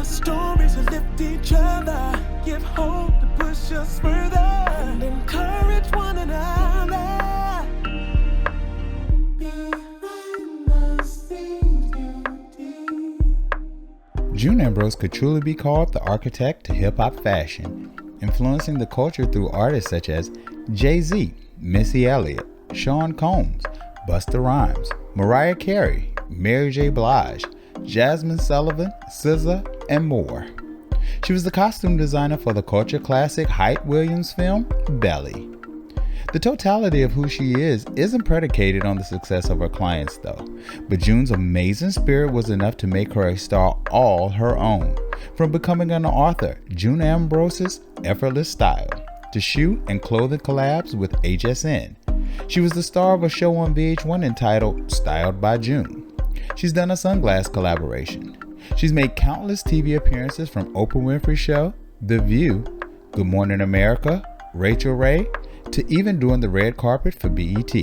stories to lift each other, give hope to push us further, and encourage one another. Behind the scenes beauty. June Ambrose could truly be called the architect to hip-hop fashion, influencing the culture through artists such as JayZ, Missy Elliot, Sean Combs, Busta Rhymes, Mariah Carey, Mary J. Blige, Jasmine Sullivan, SZA, and more. She was the costume designer for the culture classic Hype Williams film, Belly. The totality of who she isn't predicated on the success of her clients though, but June's amazing spirit was enough to make her a star all her own. From becoming an author, June Ambrose's effortless style, to shoe and clothing collabs with HSN. She was the star of a show on VH1 entitled Styled by June. She's done a sunglass collaboration. She's made countless TV appearances from Oprah Winfrey's show, The View, Good Morning America, Rachel Ray, to even doing the red carpet for BET.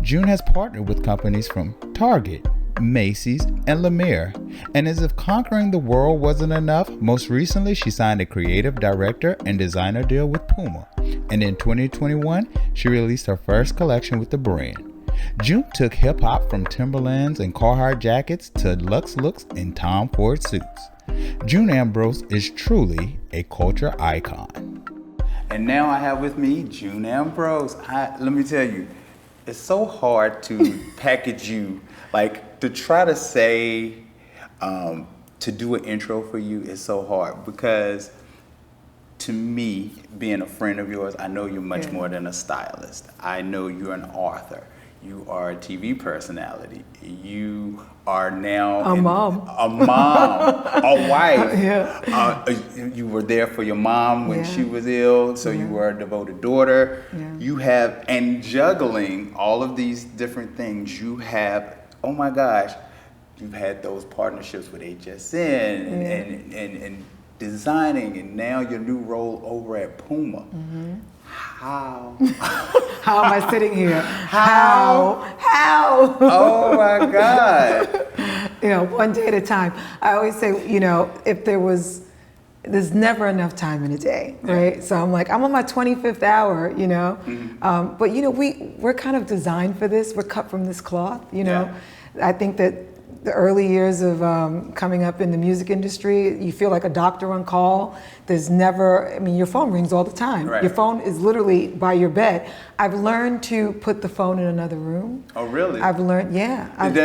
June has partnered with companies from Target, Macy's, and Lemire, and as if conquering the world wasn't enough, most recently she signed a creative director and designer deal with Puma, and in 2021 she released her first collection with the brand. June took hip-hop from Timberlands and Carhartt jackets to luxe looks in Tom Ford suits. June Ambrose is truly a culture icon. And now I have with me June Ambrose. Let me tell you, it's so hard to package you, like to try to say, to do an intro for you is so hard because to me, being a friend of yours, I know you're much more than a stylist. I know you're an author. You are a TV personality. You are now a mom, a wife. Yeah. You were there for your mom when she was ill, so you were a devoted daughter. Yeah. You have, and juggling all of these different things, you have, oh my gosh, you've had those partnerships with HSN and designing, and now your new role over at Puma. Mm-hmm. How? How am I sitting here? How? Oh my God. One day at a time. I always say, if there's never enough time in a day, right? So I'm like, I'm on my 25th hour, Mm-hmm. But we're kind of designed for this. We're cut from this cloth, I think that the early years of coming up in the music industry, you feel like a doctor on call. There's never, your phone rings all the time. Right. Your phone is literally by your bed. I've learned to put the phone in another room. Oh, really? I've learned, I've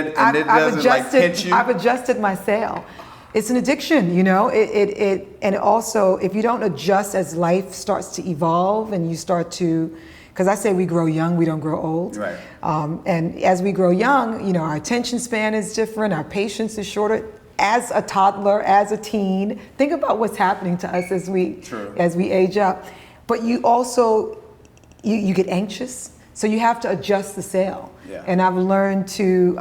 adjusted my sale. It's an addiction, and also if you don't adjust as life starts to evolve and you start to, because I say we grow young, we don't grow old. Right. And as we grow young, our attention span is different, our patience is shorter. As a toddler, as a teen, think about what's happening to us as we age up. But you also, you get anxious, so you have to adjust the sail. Yeah. And I've learned to,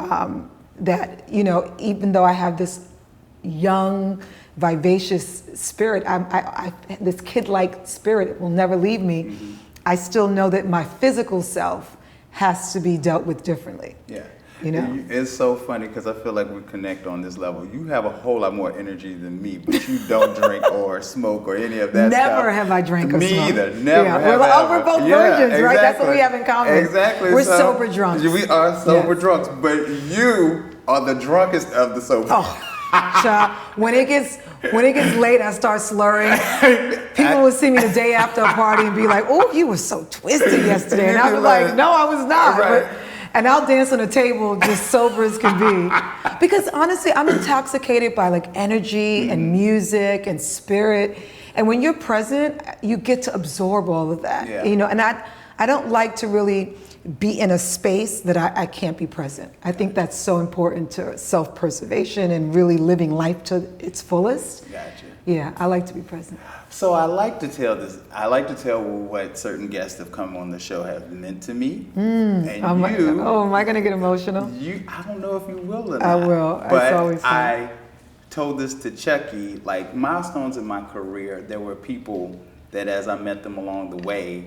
that, even though I have this young, vivacious spirit, I this kid-like spirit will never leave me. Mm-hmm. I still know that my physical self has to be dealt with differently. Yeah. It's so funny because I feel like we connect on this level. You have a whole lot more energy than me, but you don't drink or smoke or any of that stuff. Never have I drank or smoked. Me either. Never have we're both virgins, right? That's what we have in common. Exactly. We're sober drunks. We are sober drunks, but you are the drunkest of the sober. Child, when it gets late, I start slurring. People will see me the day after a party and be like, "Oh, you were so twisted yesterday," and I'll be like, "No, I was not." Right. And I'll dance on a table just sober as can be, because honestly, I'm intoxicated by like energy and music and spirit. And when you're present, you get to absorb all of that. Yeah. And I don't like to really be in a space that I can't be present. I think that's so important to self-preservation and really living life to its fullest. Gotcha. Yeah, I like to be present. So I like to tell what certain guests have come on the show have meant to me. And am I going to get emotional? I don't know if you will or not. I will. But always I told this to Chucky, like milestones in my career, there were people that as I met them along the way,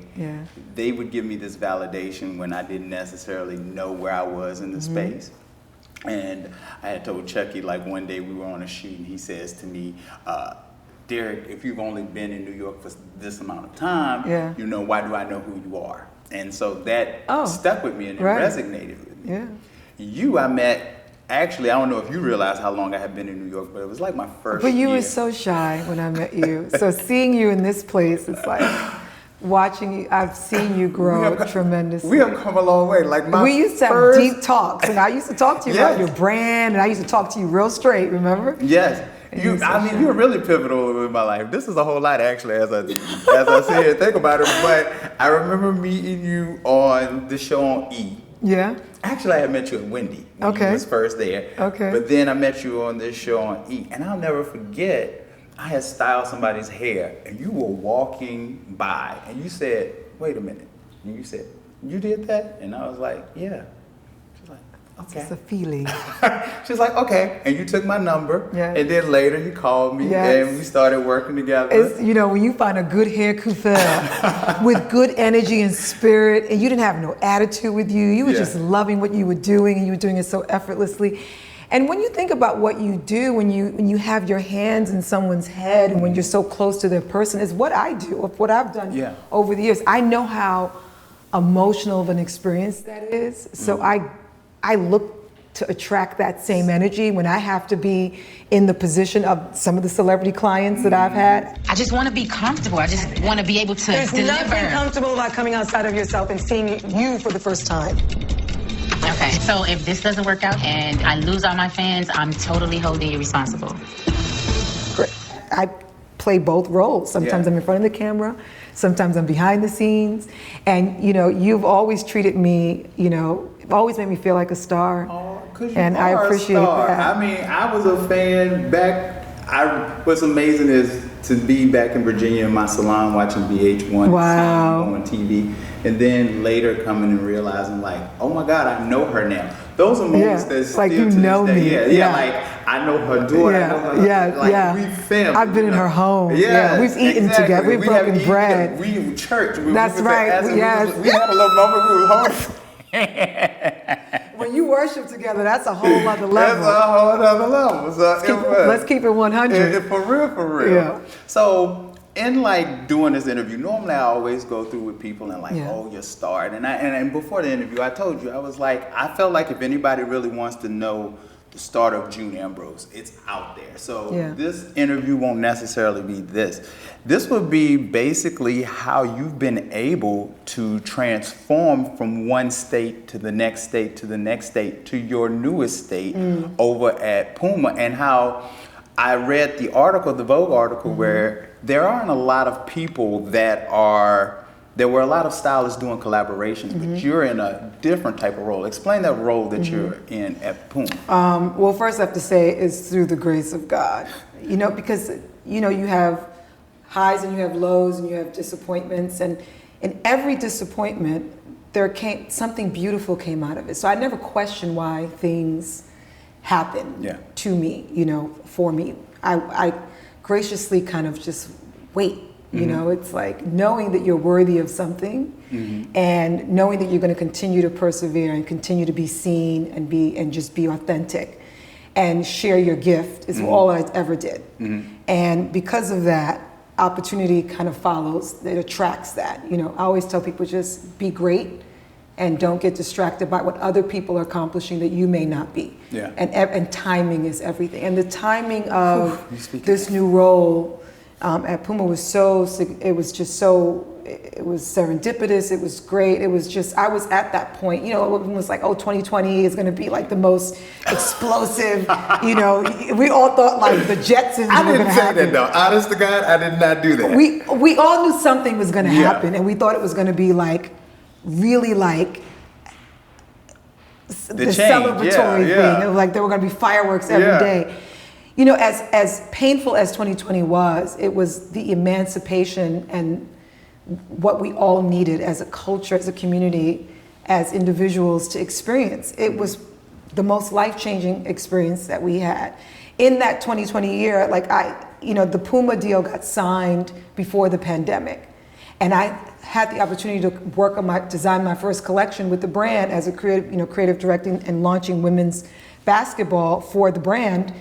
they would give me this validation when I didn't necessarily know where I was in the space. And I had told Chucky, like, one day we were on a shoot, and he says to me, Derek, if you've only been in New York for this amount of time, you know, why do I know who you are? And so that stuck with me, and it resonated with me. Yeah. You, I met, actually, I don't know if you realize how long I have been in New York, but it was like my first But you year. were so shy when I met you. So seeing you in this place, it's like watching you, I've seen you grow tremendously. We have come a long way. Like we used to have deep talks, and I used to talk to you about your brand, and I used to talk to you real straight, remember? Yes. You were really pivotal in my life. This is a whole lot, actually, as I sit here and think about it. But I remember meeting you on the show on E. Yeah. Actually, I had met you at Wendy when you was first there. Okay. But then I met you on this show on E. And I'll never forget, I had styled somebody's hair, and you were walking by, and you said, wait a minute. And you said, you did that? And I was like, yeah. She's like, okay. It's a feeling. She's like, okay. And you took my number. Yes. And then later you called me, and we started working together. It's, you know, when you find a good hair coiffeur with good energy and spirit, and you didn't have no attitude with you, you were just loving what you were doing, and you were doing it so effortlessly. And when you think about what you do, when you have your hands in someone's head, and when you're so close to their person, is what I do, what I've done over the years. I know how emotional of an experience that is. So I look to attract that same energy when I have to be in the position of some of the celebrity clients that I've had. I just want to be comfortable. I just want to be able to deliver. There's nothing comfortable about coming outside of yourself and seeing you for the first time. Okay, so if this doesn't work out and I lose all my fans, I'm totally holding you responsible. Great. I play both roles. Sometimes I'm in front of the camera, sometimes I'm behind the scenes. And, you know, you've always treated me, you know, always made me feel like a star. Oh, 'cause you and are I appreciate a star. that. I mean, I was a fan back. What's amazing is to be back in Virginia in my salon watching VH1 on TV, and then later coming and realizing, like, oh my God, I know her now. Those are moments that still like you to know this day, me. like I know her daughter. I know her, we family. I've been in her home. We've eaten together. We've broken bread. We in church. That's right. We had a little moment. We were home. When you worship together, that's a whole other level. That's a whole other level. So let's keep it 100. For real. Yeah. So in like doing this interview, normally I always go through with people and like, oh, you're starred. And before the interview, I told you, I was like, I felt like if anybody really wants to know the start of June Ambrose, it's out there. So this interview won't necessarily be this. This would be basically how you've been able to transform from one state to the next state to the next state to your newest state over at Puma, and how I read the article, the Vogue article, where there aren't a lot of people there were a lot of stylists doing collaborations, but you're in a different type of role. Explain that role that you're in at Puma. Well, first I have to say it's through the grace of God. You know, because, you know, you have highs and you have lows and you have disappointments, and in every disappointment, something beautiful came out of it. So I never question why things happen to me, you know, for me. I graciously kind of just wait. You know, it's like knowing that you're worthy of something, and knowing that you're going to continue to persevere and continue to be seen and just be authentic and share your gift is all I ever did. And because of that, opportunity kind of follows, it attracts that. You know, I always tell people, just be great and don't get distracted by what other people are accomplishing that you may not be. And timing is everything. And the timing of this new role at Puma was it was serendipitous, it was great, it was just, I was at that point, you know, it was like, 2020 is gonna be like the most explosive, you know, we all thought like the Jetsons were gonna happen. I didn't say that though, honest to God, I did not do that. We all knew something was gonna happen, and we thought it was gonna be like, really like, the celebratory thing. It was like there were gonna be fireworks every day. You know, as painful as 2020 was, it was the emancipation and what we all needed as a culture, as a community, as individuals to experience. It was the most life-changing experience that we had. In that 2020 year, like the Puma deal got signed before the pandemic. And I had the opportunity to work on design my first collection with the brand as a creative directing and launching women's basketball for the brand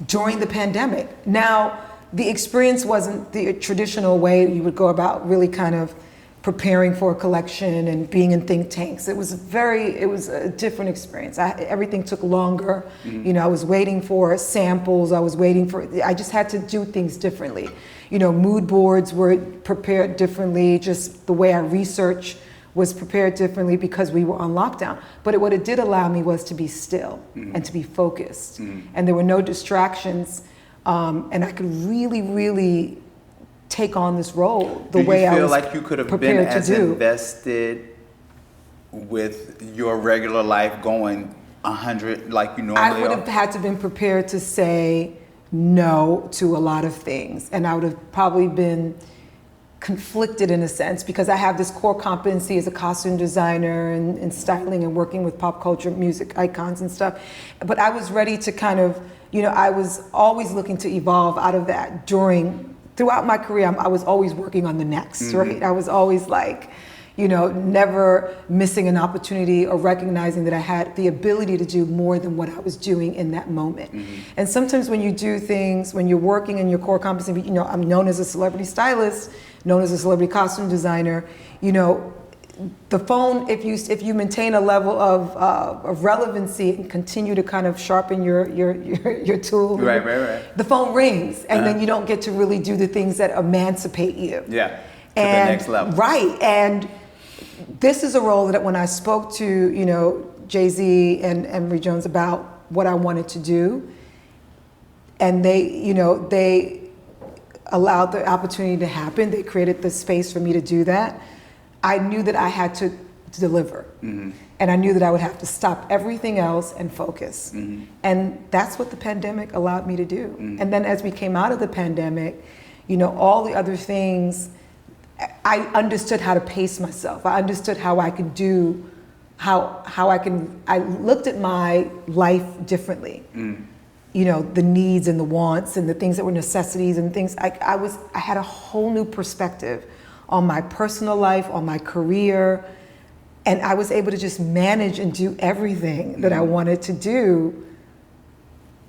during the pandemic. Now, the experience wasn't the traditional way you would go about really kind of preparing for a collection and being in think tanks. It was a different experience. Everything took longer. You know, I was waiting for samples. I just had to do things differently. You know, mood boards were prepared differently. Just the way I research was prepared differently because we were on lockdown. But what it did allow me was to be still and to be focused. And there were no distractions. And I could really, really take on this role the way I was prepared to do. Do you feel like you could have been as invested with your regular life going 100 like you normally are? I would have had to been prepared to say no to a lot of things. And I would have probably been conflicted in a sense because I have this core competency as a costume designer and styling and working with pop culture music icons and stuff. But I was ready to kind of, you know, I was always looking to evolve out of that throughout my career. I was always working on the next, right? I was always like, you know, never missing an opportunity or recognizing that I had the ability to do more than what I was doing in that moment. And sometimes when you do things, when you're working in your core competency, you know, I'm known as a celebrity stylist, known as a celebrity costume designer, you know, the phone, if you maintain a level of relevancy and continue to kind of sharpen your tool, right. The phone rings, and then you don't get to really do the things that emancipate you. Yeah, to the next level. Right, and this is a role that when I spoke to, you know, JayZ and Ambroise Jones about what I wanted to do, and they allowed the opportunity to happen. They created the space for me to do that. I knew that I had to deliver. And I knew that I would have to stop everything else and focus. And that's what the pandemic allowed me to do. And then as we came out of the pandemic, you know, all the other things, I understood how to pace myself. I understood how I could do, I looked at my life differently. You know, the needs and the wants and the things that were necessities and things. I had a whole new perspective on my personal life, on my career, and I was able to just manage and do everything that I wanted to do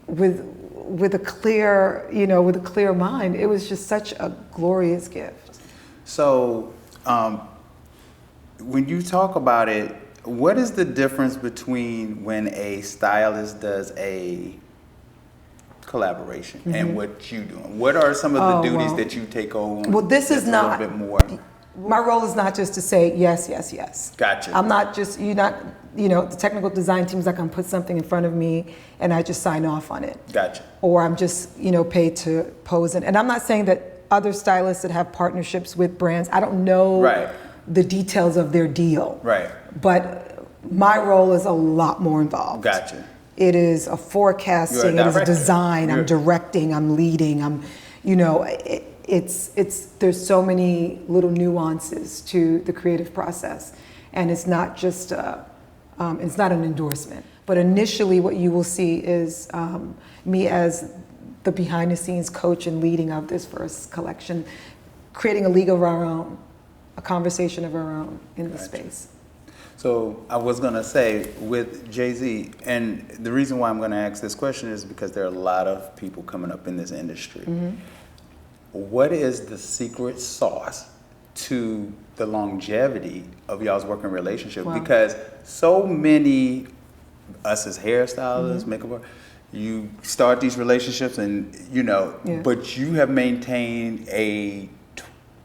with a clear mind. It was just such a glorious gift. So, when you talk about it, what is the difference between when a stylist does a collaboration and what you doing? What are some of the duties that you take on? Well, this is not a little bit more. My role is not just to say yes, yes, yes. Gotcha. I'm not just the technical design team's not gonna put something in front of me and I just sign off on it. Gotcha. Or I'm just paid to pose and I'm not saying that other stylists that have partnerships with brands, I don't know the details of their deal. Right. But my role is a lot more involved. Gotcha. It is a forecasting, it is a design, I'm directing, I'm leading, there's so many little nuances to the creative process. And it's not just, it's not an endorsement. But initially what you will see is me as the behind the scenes coach and leading of this first collection, creating a league of our own, a conversation of our own in the space. So I was gonna say with JayZ, and the reason why I'm gonna ask this question is because there are a lot of people coming up in this industry. What is the secret sauce to the longevity of y'all's working relationship? Wow. Because so many, us as hairstylists, makeup, you start these relationships and but you have maintained a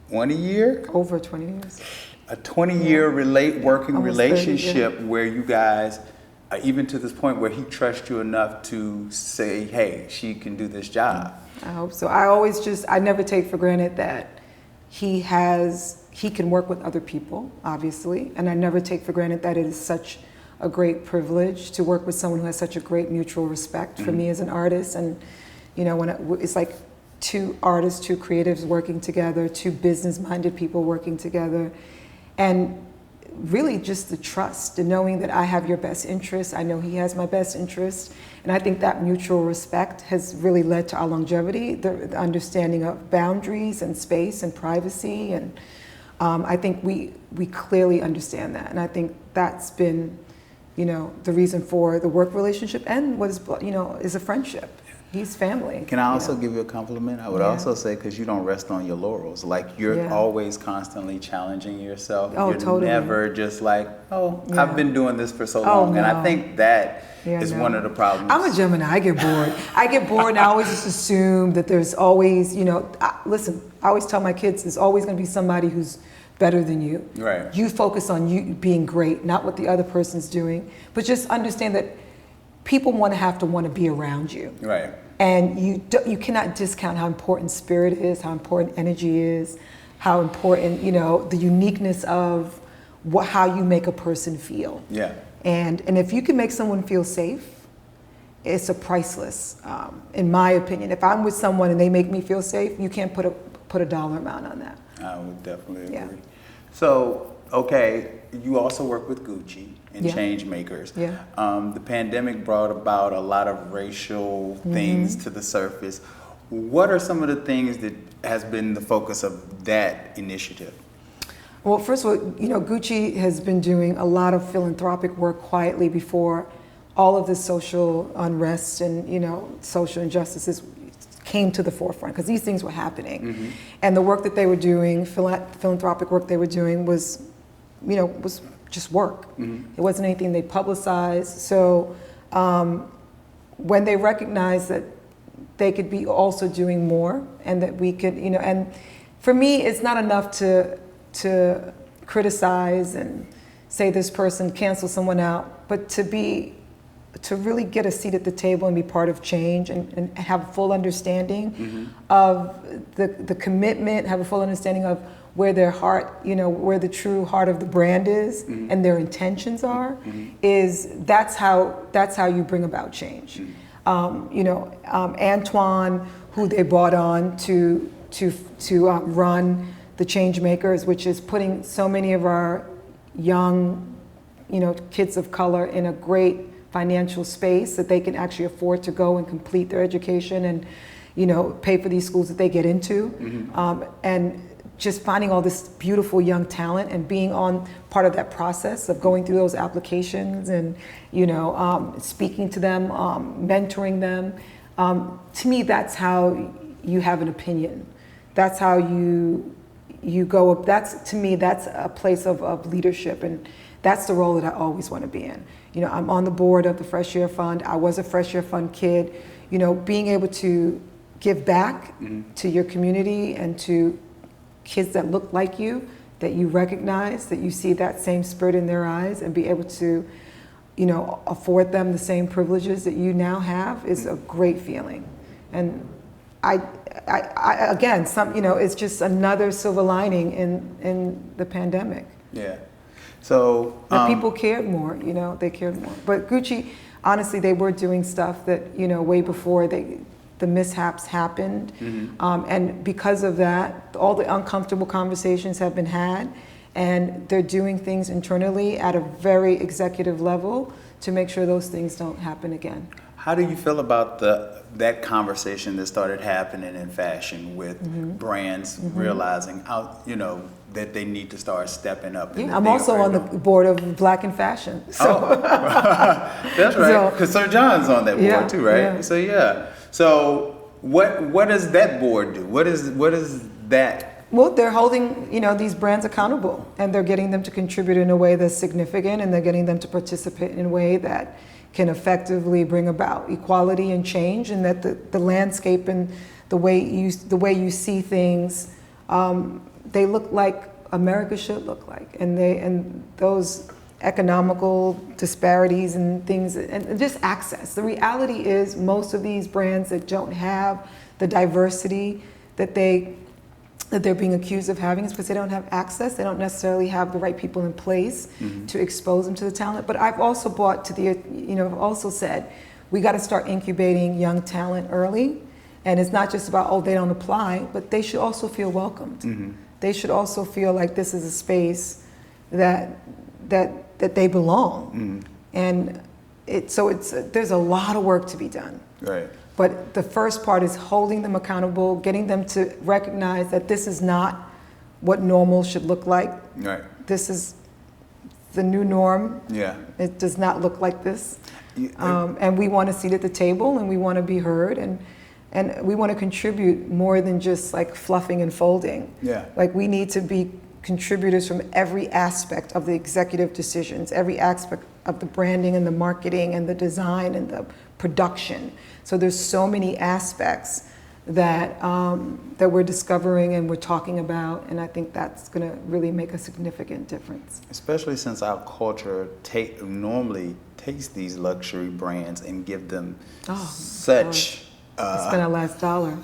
20-year? Over 20 years. A 20-year working relationship 30, where you guys, even to this point where he trusts you enough to say, hey, she can do this job. I hope so. I never take for granted that he can work with other people, obviously, and I never take for granted that it is such a great privilege to work with someone who has such a great mutual respect for me as an artist. And it's like two artists, two creatives working together, two business-minded people working together. And really just the trust, the knowing that I have your best interest, I know he has my best interest, and I think that mutual respect has really led to our longevity, the understanding of boundaries and space and privacy, and I think we clearly understand that, and I think that's been the reason for the work relationship and what is, is a friendship. He's family. Can I also give you a compliment? I would also say, because you don't rest on your laurels. Like, you're always constantly challenging yourself. Oh, you're totally. never just like, I've been doing this for so long. No. And I think that is one of the problems. I'm a Gemini. I get bored. And I always just assume that there's always, listen, I always tell my kids, there's always going to be somebody who's better than you. Right. You focus on you being great, not what the other person's doing. But just understand that people want to be around you. Right. And you cannot discount how important spirit is, how important energy is, how important, the uniqueness of how you make a person feel. Yeah. And if you can make someone feel safe, it's a priceless, in my opinion. If I'm with someone and they make me feel safe, you can't put a dollar amount on that. I would definitely agree. Yeah. So, okay, you also work with Gucci and change makers. Yeah. The pandemic brought about a lot of racial things to the surface. What are some of the things that has been the focus of that initiative? Well, first of all, Gucci has been doing a lot of philanthropic work quietly before all of this social unrest and, social injustices came to the forefront, because these things were happening. And the work that they were doing, philanthropic work they were doing was just work. It wasn't anything they publicized. So when they recognized that they could be also doing more, and that we could, and for me, it's not enough to criticize and say this person, cancel someone out, but to really get a seat at the table and be part of change, and have full understanding of the commitment, have a full understanding of where their heart, where the true heart of the brand is, and their intentions are, that's how you bring about change. Antoine, who they brought on to run the Change Makers, which is putting so many of our young, kids of color in a great financial space that they can actually afford to go and complete their education and, pay for these schools that they get into. And just finding all this beautiful young talent and being on part of that process of going through those applications and, speaking to them, mentoring them. To me, that's how you have an opinion. That's how you go up. To me, that's a place of leadership, and that's the role that I always want to be in. I'm on the board of the Fresh Air Fund. I was a Fresh Air Fund kid. Being able to give back to your community and to kids that look like you, that you recognize, that you see that same spirit in their eyes, and be able to, afford them the same privileges that you now have, is a great feeling. And I again, it's just another silver lining in the pandemic. Yeah. So that people cared more, they cared more. But Gucci, honestly, they were doing stuff that, way before the mishaps happened. And because of that, all the uncomfortable conversations have been had, and they're doing things internally at a very executive level to make sure those things don't happen again. How do you feel about that conversation that started happening in fashion with brands realizing that they need to start stepping up? Yeah, I'm also on the board of Black in Fashion. So. That's right. Because Sir John's on that board too, right? Yeah. So So what does that board do? What is that? Well, they're holding these brands accountable, and they're getting them to contribute in a way that's significant, and they're getting them to participate in a way that can effectively bring about equality and change, and that the landscape and the way you see things, they look like America should look like, and those economical disparities and things, and just access. The reality is, most of these brands that don't have the diversity that they're being accused of having is because they don't have access. They don't necessarily have the right people in place to expose them to the talent. But I've also I've also said, we got to start incubating young talent early. And it's not just about, they don't apply, but they should also feel welcomed. They should also feel like this is a space that they belong. And there's a lot of work to be done. Right. But the first part is holding them accountable, getting them to recognize that this is not what normal should look like. Right. This is the new norm. Yeah. It does not look like this. Yeah. And we want a seat at the table, and we want to be heard, and we want to contribute more than just like fluffing and folding. Yeah. Like we need to be contributors from every aspect of the executive decisions, every aspect of the branding and the marketing and the design and the production. So there's so many aspects that that we're discovering and we're talking about, and I think that's going to really make a significant difference. Especially since our culture normally takes these luxury brands and give them such. Spend our last dollar.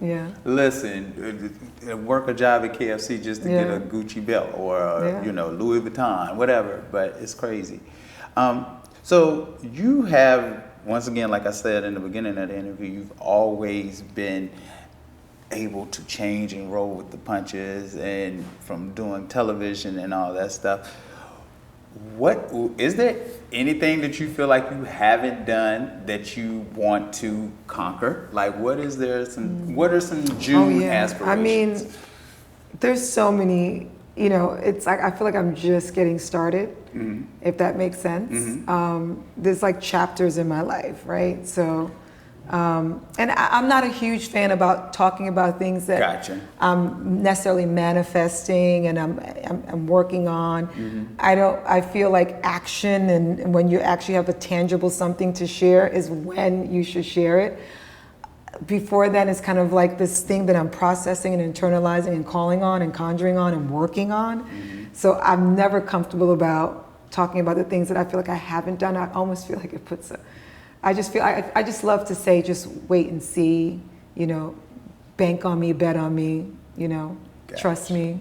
Yeah. Listen, work a job at KFC just to get a Gucci belt or Louis Vuitton, whatever. But it's crazy. So you have, once again, like I said in the beginning of the interview, you've always been able to change and roll with the punches, and from doing television and all that stuff. What is there anything that you feel like you haven't done that you want to conquer? Like, what are some June aspirations? I mean, there's so many. It's like I feel like I'm just getting started, if that makes sense. There's like chapters in my life, right? So, and I'm not a huge fan about talking about things that I'm necessarily manifesting and I'm working on. I feel like action and when you actually have a tangible something to share is when you should share it. Before then, it's kind of like this thing that I'm processing and internalizing and calling on and conjuring on and working on. So I'm never comfortable about talking about the things that I feel like I haven't done. I almost feel like it puts I just love to say, just wait and see, bank on me, bet on me, trust me,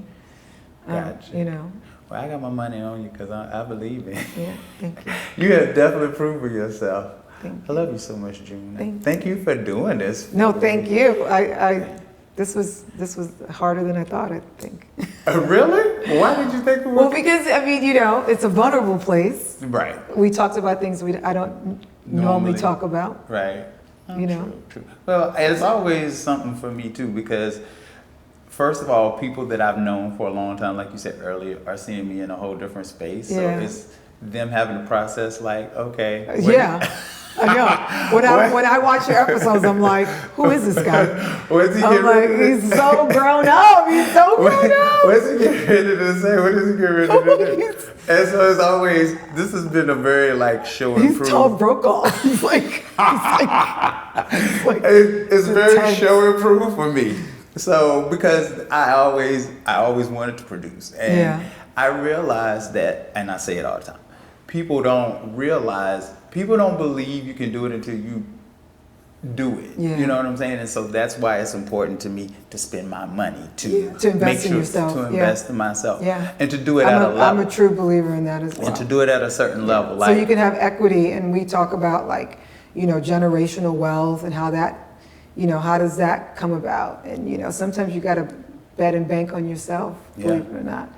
Well, I got my money on you because I believe in you. Yeah, thank you. You have definitely proven yourself. Thank I love you so much, June. Thank you for doing this. No, thank you. This was harder than I thought, I think. Really? Why did you think it was? Well, because it's a vulnerable place. Right. We talked about things I don't normally talk about. Right. True. Well, it's always something for me too, because first of all, people that I've known for a long time, like you said earlier, are seeing me in a whole different space. So it's them having to process like, okay. I know. When I watch your episodes, I'm like, who is this guy? What's he I'm like, he's so grown up. He's so grown up. What's he getting ready to say? What is he getting ready to do? And so it's always, this has been a very show and prove. He's Tom Brokaw. It's very intense. show and prove for me. So because I always wanted to produce, and I realized that, and I say it all the time. People don't believe you can do it until you do it. Yeah. You know what I'm saying? And so that's why it's important to me to spend my money to invest make sure in yourself. to invest in myself. Yeah. And to do it at a level. I'm a true believer in that as well. And to do it at a certain level. So you can have equity, and we talk about generational wealth and how that, how does that come about? And sometimes you got to bet and bank on yourself, believe it or not.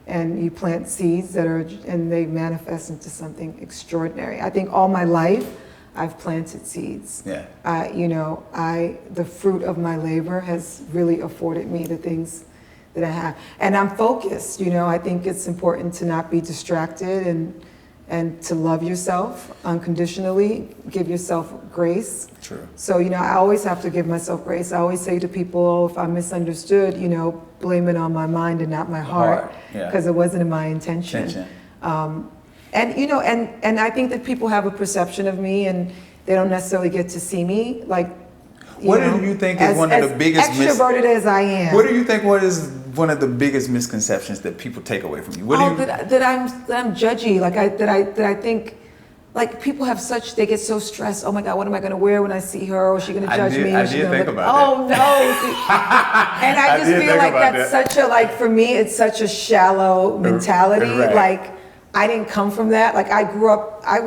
And you plant seeds and they manifest into something extraordinary. I think all my life I've planted seeds. Yeah. The fruit of my labor has really afforded me the things that I have. And I'm focused, I think it's important to not be distracted and to love yourself unconditionally, give yourself grace. True. So, I always have to give myself grace. I always say to people, if I'm misunderstood, blame it on my mind and not my heart, because it wasn't my intention. And I think that people have a perception of me and they don't necessarily get to see me. What do you think is one of the biggest extroverted as I am? What do you think is one of the biggest misconceptions that people take away from you? That I'm judgy. I think people have they get so stressed. Oh my God, what am I going to wear when I see her? Or is she going to judge me? I did think about that. Oh no! And I just feel like that's such a for me, it's such a shallow mentality. Right. I didn't come from that. I grew up. I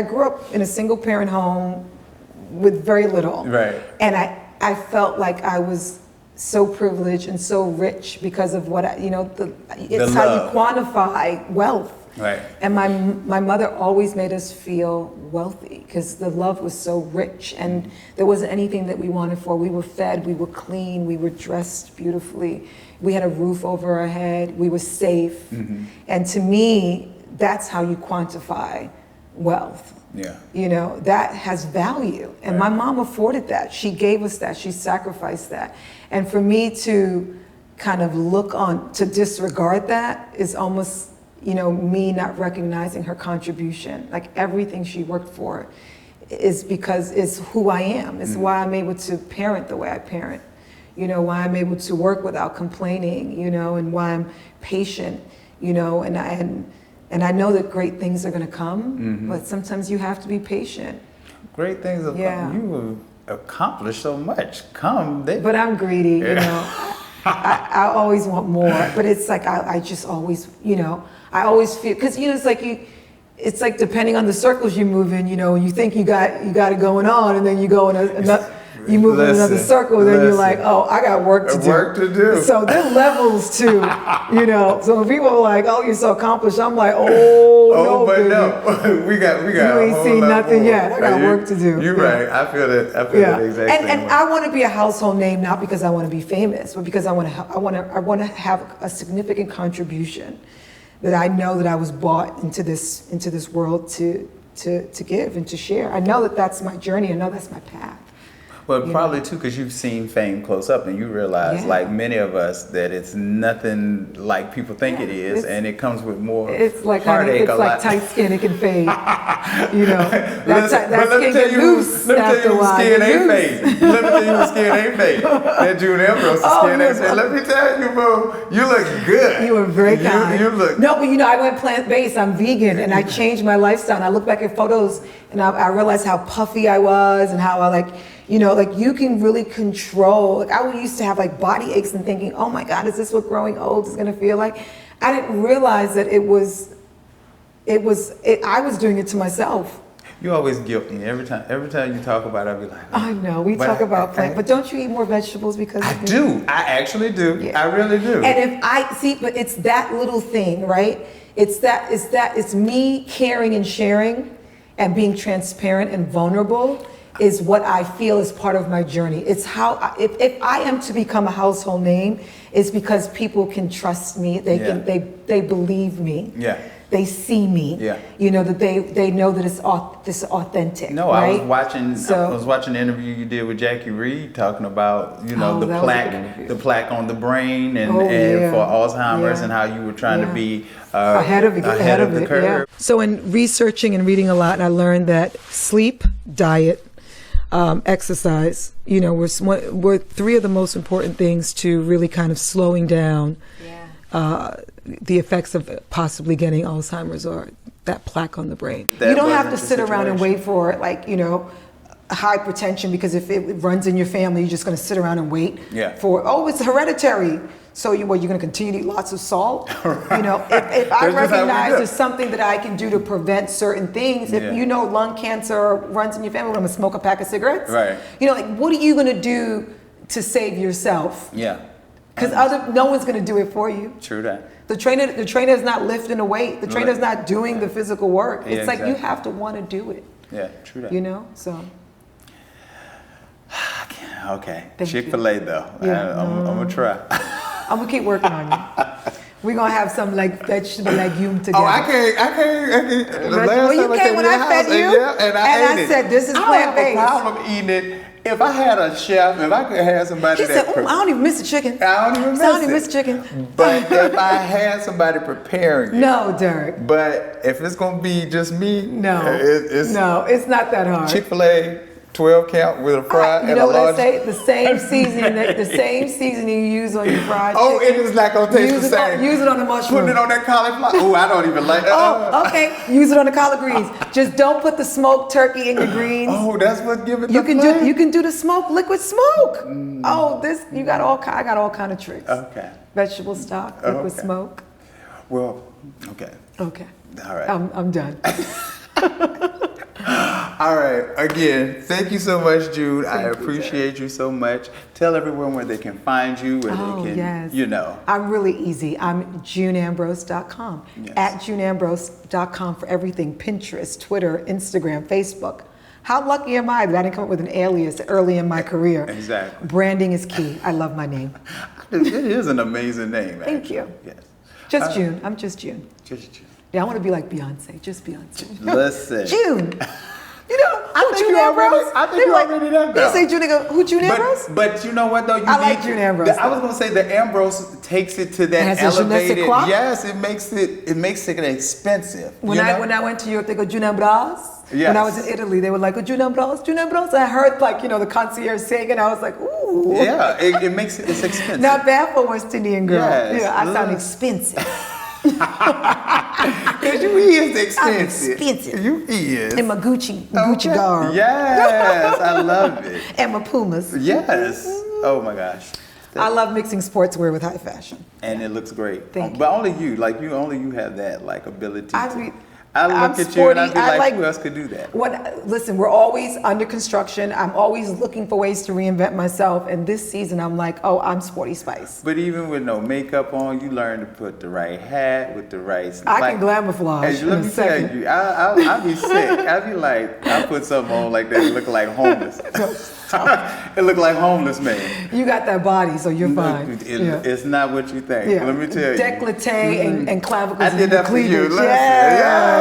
grew up in a single parent home with very little. Right. And I felt like I was so privileged and so rich because of what it's how you quantify wealth. Right. And my mother always made us feel wealthy because the love was so rich and there wasn't anything that we wanted for. We were fed, we were clean, we were dressed beautifully. We had a roof over our head, we were safe. Mm-hmm. And to me, that's how you quantify wealth. Yeah. You know, that has value. And my mom afforded that. She gave us that. She sacrificed that. And for me to kind of to disregard that is almost, you know, me not recognizing her contribution. Like everything she worked for is who I am. It's why I'm able to parent the way I parent. You know, why I'm able to work without complaining, you know, and why I'm patient, you know, and I know that great things are going to come, but sometimes you have to be patient. Great things have come. You have accomplished so much. But I'm greedy, you know. I always want more, but it's like I just always, you know, I always feel, because, you know, it's like depending on the circles you move in, you know, you think you got it going on, and then you go in you move in another circle, then you're like, oh, I got work to do. So there are levels too, you know. So when people are like, oh, you're so accomplished, I'm like, no, but baby. No, we got. You ain't seen nothing yet. I got work to do. You're right. I feel that. I feel that exactly. And I want to be a household name not because I want to be famous, but because I want to have a significant contribution that I know that I was brought into this world to give and to share. I know that that's my journey. I know that's my path. Well, probably too, because you've seen fame close up and you realize, like many of us, that it's nothing like people think it is, and it comes with more heartache. It's like tight skin, it can fade. You know, that skin get loose after a while. Let me tell you whose skin ain't fade. That June AMBROSE skin ain't fade. Let me tell you, boo, you look good. You were very kind. You look. No, but you know, I went plant-based. I'm vegan, and I changed my lifestyle. And I look back at photos, and I realized how puffy I was, and how I you know, like you can really control. Like I used to have like body aches and thinking, oh my God, is this what growing old is gonna feel like? I didn't realize that I was doing it to myself. You always guilt me every time you talk about it. I'll be like, I know we talk about plant, but don't you eat more vegetables because I do. I actually do. Yeah. I really do. And if I see, but it's that little thing, right? It's me caring and sharing and being transparent and vulnerable is what I feel is part of my journey. It's how, if I am to become a household name, it's because people can trust me. They believe me. Yeah. They see me. Yeah. You know, that they know that it's authentic. No, right? I was watching the interview you did with Jackie Reed talking about, you know, the plaque on the brain and for Alzheimer's and how you were trying to be ahead of the curve. Yeah. So in researching and reading a lot, I learned that sleep, diet, exercise, you know, were three of the most important things to really kind of slowing down the effects of possibly getting Alzheimer's or that plaque on the brain. You don't have to sit around and wait for, like, you know, hypertension, because if it runs in your family, you're just going to sit around and wait for, it's hereditary. So you're going to continue to eat lots of salt? Right. You know, if I recognize there's something that I can do to prevent certain things, if you know lung cancer runs in your family, I'm going to smoke a pack of cigarettes. Right. You know, like, what are you going to do to save yourself? Yeah. Because no one's going to do it for you. True that. The trainer is not lifting a weight. The trainer's not doing the physical work. It's like you have to want to do it. Yeah, true that. You know, so. Okay. Chick-fil-A though. Yeah. I'm going to try. I'm gonna keep working on you. We're gonna have some like vegetable legume together. Oh, I can't. Well, you came when I fed you, and I said this is plant-based. I don't have a problem eating it. If I had a chef, if I could have somebody he said, I don't even miss the chicken. I don't even miss the chicken. But if I had somebody preparing it. No, Derek. But if it's gonna be just me, it's not that hard. Chick-fil-A. 12 count with a fry and a large. You know what I say? The same seasoning you use on your fried chicken. Oh, it is not gonna taste the same. Use it on the mushroom. Putting it on that cauliflower. Oh, I don't even like that. Oh, okay. Use it on the collard greens. Just don't put the smoked turkey in your greens. Oh, that's what gives it you can do the liquid smoke. Oh, I got all kind of tricks. Okay. Vegetable stock, liquid smoke. Well, okay. Okay. All right. I'm done. All right. Again, thank you so much, June. I Thank you, appreciate you so much. Tell everyone where they can find you, where they can, yes. you know. I'm really easy. I'm JuneAmbrose.com. Yes. At JuneAmbrose.com for everything. Pinterest, Twitter, Instagram, Facebook. How lucky am I that I didn't come up with an alias early in my career? Exactly. Branding is key. I love my name. It is an amazing name, Thank actually. you. Yes. Just June. I'm just June. Just June. Yeah, I want to be like Beyonce. Just Beyonce. Listen. June. You know, I think you already done You that. say June, they go, who June Ambrose? But you know what though? I like June Ambrose, I was gonna say the Ambrose takes it to that Has a je ne sais elevated. quoi? Yes, it makes it expensive. When I went to Europe, they go June Ambrose. Yes. When I was in Italy, they were like, oh, June Ambrose, June Ambrose. I heard like, the concierge saying, and I was like, ooh. Yeah, it makes it's expensive. Not bad for a West Indian girl. Yes. Yeah, I sound expensive. Because you is expensive. I'm expensive. You is. In my Gucci garb. Yes, I love it. And my Pumas. Yes. Oh my gosh. I love mixing sportswear with high fashion. And it looks great. Thank you. But only you have that like ability. I I'm look at you and I'd be sporty. like, who else could do that? Listen, we're always under construction. I'm always looking for ways to reinvent myself. And this season, I'm like, oh, I'm Sporty Spice. But even with no makeup on, you learn to put the right hat with the right. I can glamouflage Hey, in let a me tell second. you, I'll be sick. I'll be like, I put something on like that, look like homeless. It look like homeless man. You got that body, so you're fine. It's not what you think. Yeah. Let me tell you. Décolleté and clavicles. I did that for you. cleavage. Listen. Yeah.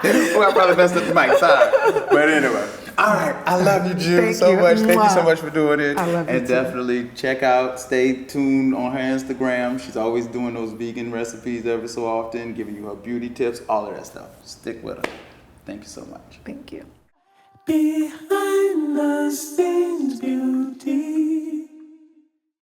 Well, I probably messed up the mic. Sorry. But anyway. All right. I love you, June, Thank so you. much. Thank you so Mwah. much for doing it. I love you And too. definitely check out, stay tuned on her Instagram. She's always doing those vegan recipes every so often, giving you her beauty tips, all of that stuff. Stick with her. Thank you so much. Thank you. Behind the scenes beauty.